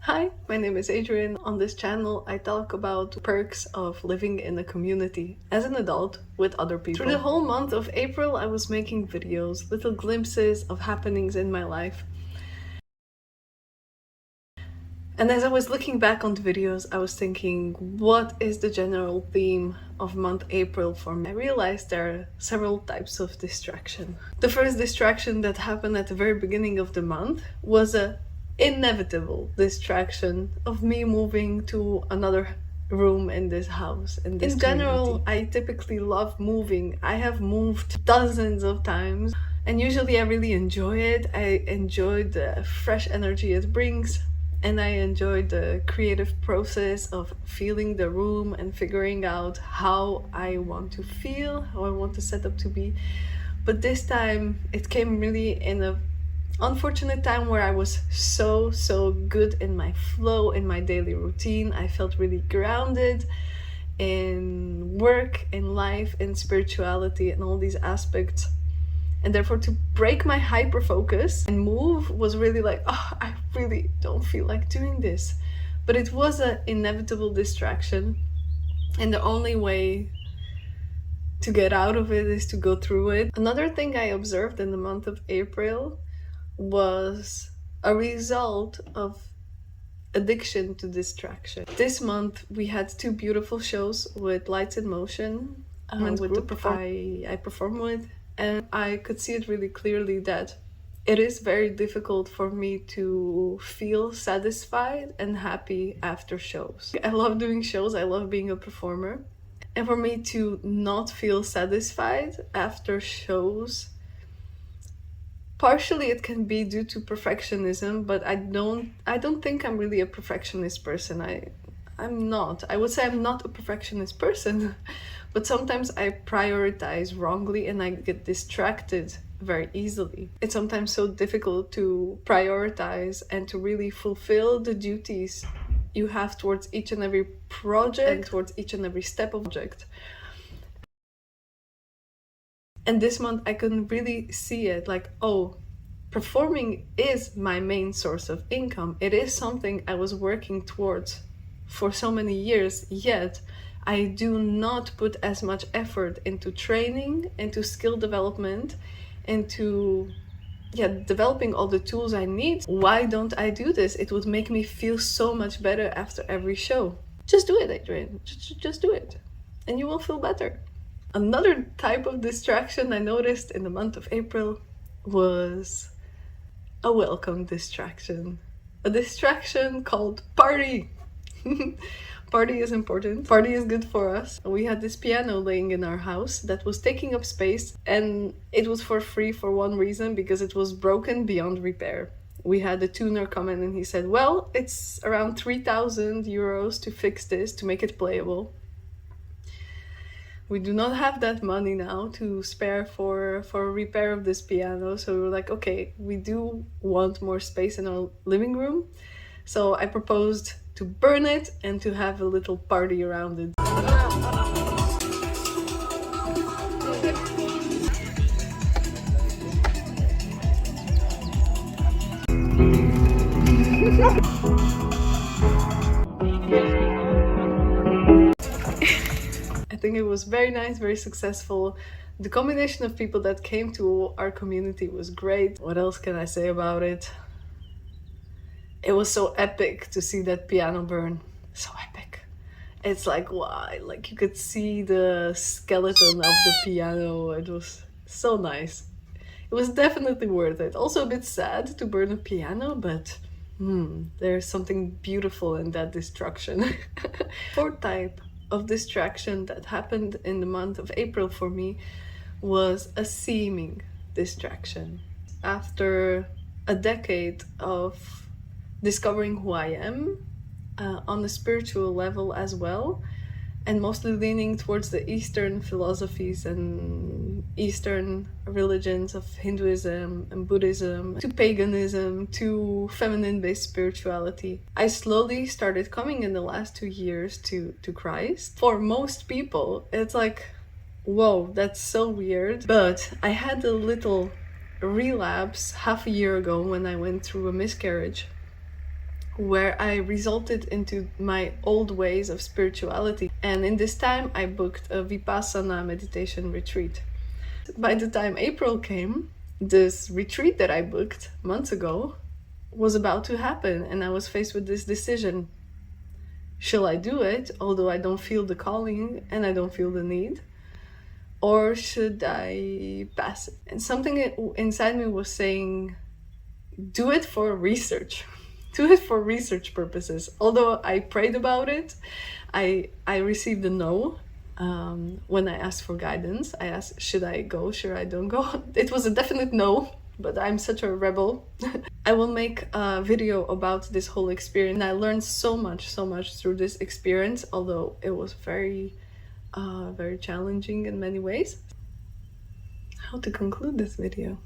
Hi, my name is Adrian. On this channel, I talk about perks of living in a community as an adult with other people. Through the whole month of April, I was making videos, little glimpses of happenings in my life. And as I was looking back on the videos, I was thinking, what is the general theme of month April for me? I realized there are several types of distraction. The first distraction that happened at the very beginning of the month was a inevitable distraction of me moving to another room in this house. In general, I typically love moving. I have moved dozens of times and usually I really enjoy it. I enjoy the fresh energy it brings. And I enjoyed the creative process of feeling the room and figuring out how I want to feel, how I want the setup to be. But this time it came really in a unfortunate time where I was so good in my flow, in my daily routine. I felt really grounded in work, in life, in spirituality, and all these aspects. And therefore to break my hyper focus and move was really like, oh, I really don't feel like doing this. But it was an inevitable distraction. And the only way to get out of it is to go through it. Another thing I observed in the month of April was a result of addiction to distraction. This month we had two beautiful shows with Lights in Motion, with the performer I perform with. And I could see it really clearly that it is very difficult for me to feel satisfied and happy after shows. I love doing shows, I love being a performer. And for me to not feel satisfied after shows, partially it can be due to perfectionism, but I don't think I'm really a perfectionist person. I'm not. I would say I'm not a perfectionist person, but sometimes I prioritize wrongly and I get distracted very easily. It's sometimes so difficult to prioritize and to really fulfill the duties you have towards each and every project and towards each and every step of the project. And this month I couldn't really see it like, oh, performing is my main source of income. It is something I was working towards for so many years, yet I do not put as much effort into training, into skill development, into developing all the tools I need. Why don't I do this? It would make me feel so much better after every show. Just do it, Adrian. Just do it. And you will feel better. Another type of distraction I noticed in the month of April was a welcome distraction. A distraction called party. Party is important. Party is good for us. We had this piano laying in our house that was taking up space, and it was for free for one reason, because it was broken beyond repair. We had a tuner come in and he said, well, it's around 3,000 euros to fix this, to make it playable. We do not have that money now to spare for repair of this piano. So we were like, okay, we do want more space in our living room. So I proposed to burn it and to have a little party around it. I think it was very nice, very successful. The combination of people that came to our community was great. What else can I say about it? It was so epic to see that piano burn. So epic. It's like, wow, like you could see the skeleton of the piano. It was so nice. It was definitely worth it. Also a bit sad to burn a piano, but there's something beautiful in that destruction. Fourth type of distraction that happened in the month of April for me was a seeming distraction. After a decade of discovering who I am on a spiritual level as well, and mostly leaning towards the Eastern philosophies and Eastern religions of Hinduism and Buddhism, to paganism, to feminine-based spirituality. I slowly started coming in the last 2 years to Christ. For most people, it's like, whoa, that's so weird. But I had a little relapse half a year ago when I went through a miscarriage, where I resulted into my old ways of spirituality. And in this time, I booked a Vipassana meditation retreat. By the time April came, this retreat that I booked months ago was about to happen, and I was faced with this decision. Shall I do it, although I don't feel the calling and I don't feel the need? Or should I pass it? And something inside me was saying, do it for research. Do it for research purposes. Although I prayed about it, I received a no. When I asked for guidance, I asked, should I go, should I don't go? It was a definite no, but I'm such a rebel. I will make a video about this whole experience. I learned so much through this experience, although it was very challenging in many ways. How to conclude this video?